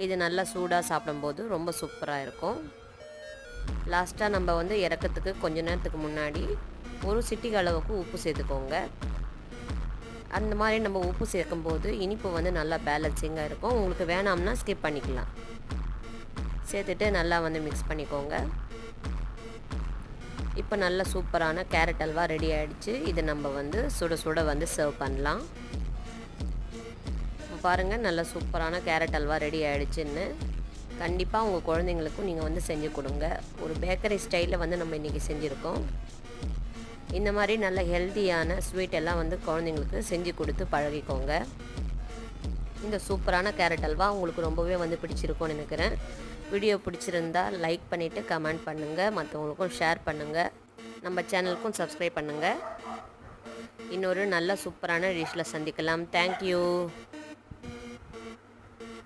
இது நல்லா சூடாக சாப்பிடும்போது ரொம்ப சூப்பராக இருக்கும். லாஸ்ட்டாக நம்ம வந்து இறக்கிறதுக்கு கொஞ்ச நேரத்துக்கு முன்னாடி ஒரு சிட்டிகை அளவுக்கு உப்பு சேர்த்துக்கோங்க. அந்த மாதிரி நம்ம உப்பு சேர்க்கும்போது இனிப்பு வந்து நல்லா பேலன்சிங்காக இருக்கும். உங்களுக்கு வேணாம்னா ஸ்கிப் பண்ணிக்கலாம். சேர்த்துட்டு நல்லா வந்து மிக்ஸ் பண்ணிக்கோங்க. இப்போ நல்ல சூப்பரான கேரட் அல்வா ரெடி ஆகிடுச்சு. இதை நம்ம வந்து சுட சுட வந்து சர்வ் பண்ணலாம். பாருங்கள், நல்ல சூப்பரான கேரட் அல்வா ரெடி ஆகிடுச்சுன்னு. கண்டிப்பாக உங்கள் குழந்தைங்களுக்கும் நீங்கள் வந்து செஞ்சு கொடுங்க. ஒரு பேக்கரி ஸ்டைலில் வந்து நம்ம இன்றைக்கி செஞ்சுருக்கோம். இந்த மாதிரி நல்ல ஹெல்த்தியான ஸ்வீட் எல்லாம் வந்து குழந்தைங்களுக்கு செஞ்சு கொடுத்து பழகிக்கோங்க. இந்த சூப்பரான கேரட் அல்வா உங்களுக்கு ரொம்பவே வந்து பிடிச்சிருக்கும்னு நினைக்கிறேன். வீடியோ பிடிச்சிருந்தா லைக் பண்ணிவிட்டு கமெண்ட் பண்ணுங்கள், மற்றவங்களுக்கும் ஷேர் பண்ணுங்கள், நம்ம சேனலுக்கும் சப்ஸ்கிரைப் பண்ணுங்கள். இன்னொரு நல்ல சூப்பரான டிஷ்ஷில் சந்திக்கலாம். தேங்க்யூ.